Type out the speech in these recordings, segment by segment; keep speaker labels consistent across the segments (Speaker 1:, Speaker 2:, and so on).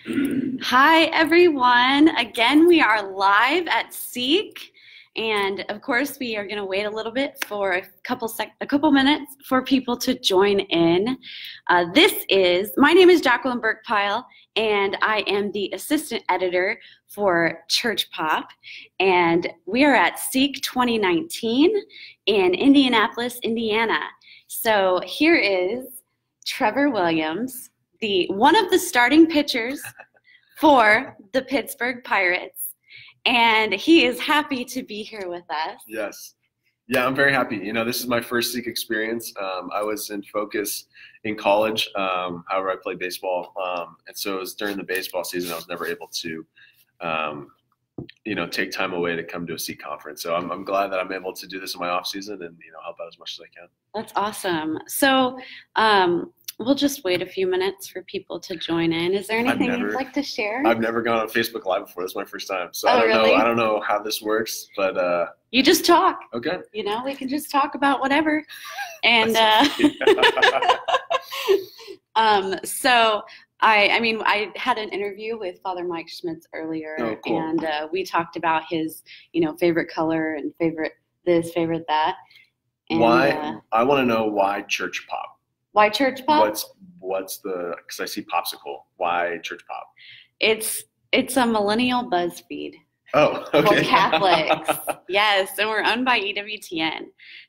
Speaker 1: Hi, everyone. Again, we are live at Seek. And of course, we are going to wait a little bit for a couple minutes for people to join in. My name is Jacqueline Burke-Pyle, and I am the assistant editor for Church Pop. And we are at Seek 2019 in Indianapolis, Indiana. So here is Trevor Williams, one of the starting pitchers for the Pittsburgh Pirates, and he is happy to be here with us.
Speaker 2: Yes. Yeah, I'm very happy. This is my first Seek experience. I was in Focus in college, however I played baseball, and so it was during the baseball season I was never able to take time away to come to a Seek conference. So I'm glad that I'm able to do this in my off season and help out as much as I can.
Speaker 1: That's awesome. So we'll just wait a few minutes for people to join in. Is there anything you'd like to share?
Speaker 2: I've never gone on Facebook Live before. This is my first time. So
Speaker 1: really?
Speaker 2: I don't know how this works, but
Speaker 1: you just talk.
Speaker 2: Okay.
Speaker 1: We can just talk about whatever. And so I had an interview with Father Mike Schmitz earlier.
Speaker 2: Oh, cool.
Speaker 1: And we talked about his, favorite color and favorite this, favorite that. And,
Speaker 2: why? I want to know why Church Pop.
Speaker 1: Why Church Pop?
Speaker 2: What's because I see popsicle. Why Church Pop?
Speaker 1: It's a millennial BuzzFeed.
Speaker 2: Oh, okay.
Speaker 1: For Catholics. Yes, and we're owned by EWTN.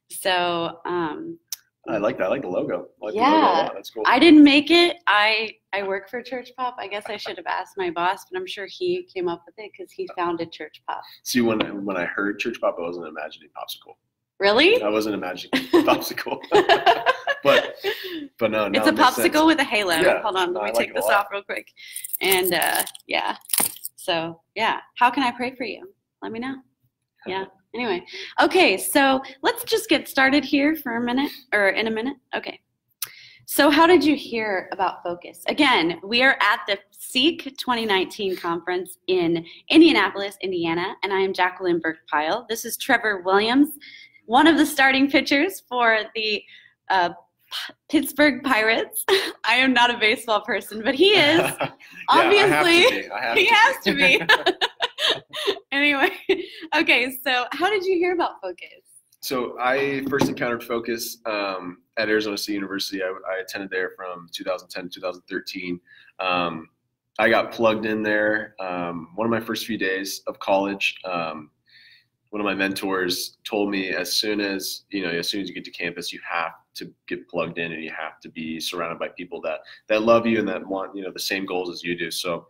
Speaker 1: So
Speaker 2: I like that. I like the logo. I like
Speaker 1: yeah,
Speaker 2: the logo a lot. That's cool.
Speaker 1: I didn't make it. I work for Church Pop. I guess I should have asked my boss, but I'm sure he came up with it because he founded Church Pop.
Speaker 2: See, when I heard Church Pop, I wasn't imagining popsicle.
Speaker 1: Really?
Speaker 2: I wasn't imagining popsicle. but no.
Speaker 1: It's a popsicle with a halo.
Speaker 2: Yeah,
Speaker 1: Hold on, let me take this off real quick. And yeah. So yeah, how can I pray for you? Let me know. Yeah. Anyway, okay, so let's just get started here in a minute. Okay. So how did you hear about Focus? Again, we are at the Seek 2019 conference in Indianapolis, Indiana, and I am Jacqueline Burke-Pyle. This is Trevor Williams, one of the starting pitchers for the Pittsburgh Pirates. I am not a baseball person, but he is.
Speaker 2: Yeah,
Speaker 1: Obviously,
Speaker 2: he
Speaker 1: has to be. Anyway, okay, so how did you hear about Focus?
Speaker 2: So I first encountered Focus at Arizona State University. I attended there from 2010 to 2013. I got plugged in there one of my first few days of college. One of my mentors told me as soon as you get to campus, you have to get plugged in and you have to be surrounded by people that love you and that want the same goals as you do. So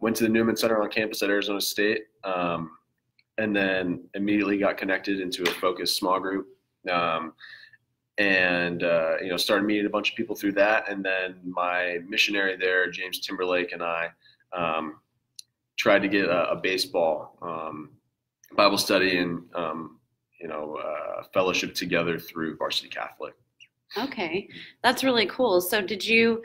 Speaker 2: went to the Newman Center on campus at Arizona State, and then immediately got connected into a Focus small group, and started meeting a bunch of people through that. And then my missionary there, James Timberlake, and I tried to get a baseball Bible study and fellowship together through Varsity Catholic.
Speaker 1: Okay, that's really cool. So did you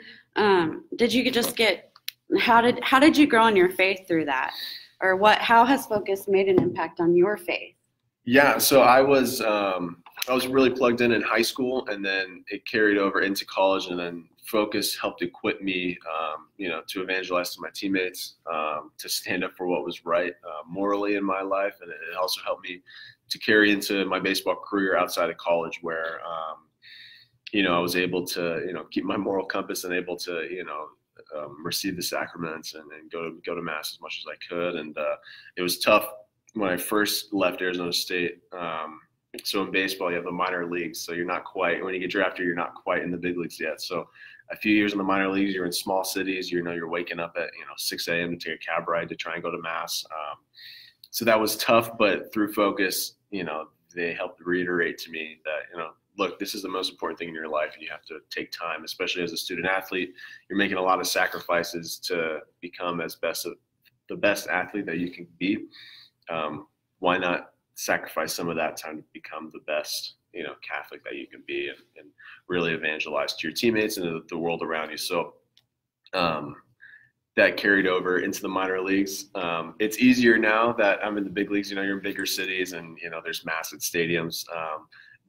Speaker 1: just get how did you grow in your faith through that, or how has Focus made an impact on your faith? Yeah,
Speaker 2: so I was really plugged in high school, and then it carried over into college, and then Focus helped equip me, to evangelize to my teammates, to stand up for what was right morally in my life, and it also helped me to carry into my baseball career outside of college, where I was able to keep my moral compass and able to receive the sacraments and go to mass as much as I could. And it was tough when I first left Arizona State. So in baseball, you have the minor leagues. So you're not quite, when you get drafted, you're not quite in the big leagues yet. So a few years in the minor leagues, you're in small cities. You're waking up at 6 a.m. to take a cab ride to try and go to mass. So that was tough, but through Focus, they helped reiterate to me that look, this is the most important thing in your life, and you have to take time, especially as a student athlete. You're making a lot of sacrifices to become the best athlete that you can be. Why not sacrifice some of that time to become the best, Catholic that you can be, and really evangelize to your teammates and the world around you. So that carried over into the minor leagues. It's easier now that I'm in the big leagues. You're in bigger cities, and there's massive stadiums.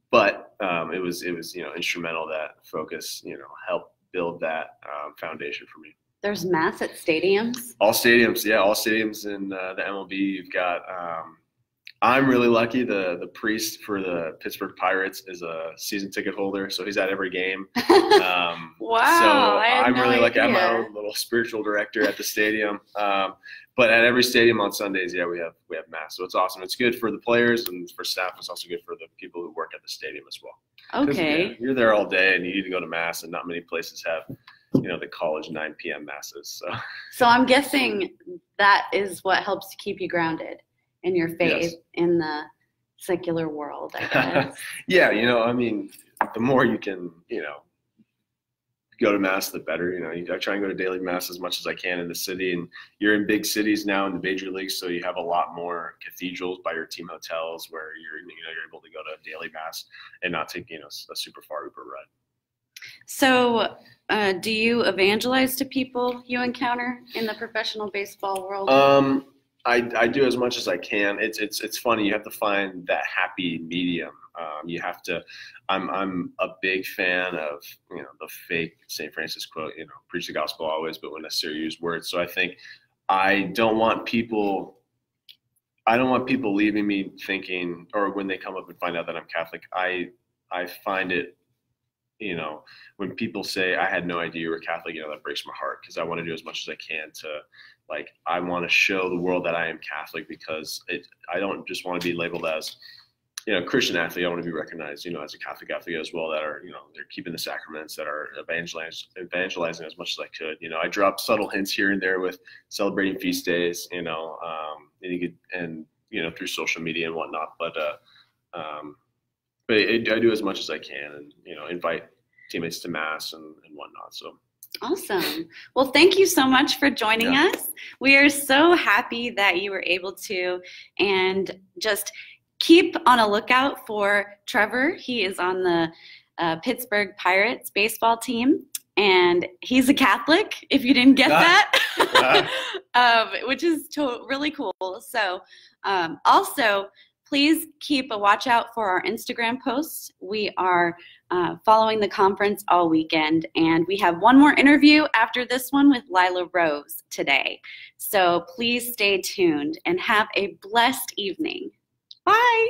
Speaker 2: But it was instrumental that Focus helped build that foundation for me.
Speaker 1: There's mass at stadiums?
Speaker 2: All stadiums, yeah, all stadiums in the MLB. You've got I'm really lucky. The priest for the Pittsburgh Pirates is a season ticket holder, so he's at every game.
Speaker 1: Wow,
Speaker 2: so
Speaker 1: I had
Speaker 2: I'm
Speaker 1: no
Speaker 2: really lucky. I'm my
Speaker 1: idea.
Speaker 2: own little spiritual director at the stadium. But at every stadium on Sundays, yeah, we have mass. So it's awesome. It's good for the players and for staff. It's also good for the people who work at the stadium as well.
Speaker 1: Okay.
Speaker 2: Yeah, you're there all day and you need to go to mass, and not many places have, the college 9 p.m. masses.
Speaker 1: So I'm guessing that is what helps keep you grounded in your faith in the secular world, I guess.
Speaker 2: Yeah, the more you can, go to mass, the better. I try and go to daily mass as much as I can in the city, and you're in big cities now in the major leagues, so you have a lot more cathedrals by your team hotels where you're able to go to daily mass and not take a super far Uber ride.
Speaker 1: So do you evangelize to people you encounter in the professional baseball world?
Speaker 2: I do as much as I can. It's funny. You have to find that happy medium. You have to. I'm a big fan of the fake St. Francis quote. Preach the gospel always, but when necessary, use words. So I think I don't want people leaving me thinking, or when they come up and find out that I'm Catholic. I find it. When people say I had no idea you were Catholic, that breaks my heart, because I want to do as much as I can to, I want to show the world that I am Catholic, because I don't just want to be labeled as, Christian athlete. I want to be recognized, as a Catholic athlete as well, that are, they're keeping the sacraments, that are evangelizing as much as I could. I drop subtle hints here and there with celebrating feast days, and through social media and whatnot, but I do as much as I can, and invite teammates to mass and whatnot. So
Speaker 1: awesome. Well, thank you so much for joining us. We are so happy that you were able to, and just keep on a lookout for Trevor. He is on the Pittsburgh Pirates baseball team, and he's a Catholic, if you didn't get that, which is really cool. So also, please keep a watch out for our Instagram posts. We are following the conference all weekend, and we have one more interview after this one with Lila Rose today. So please stay tuned and have a blessed evening. Bye.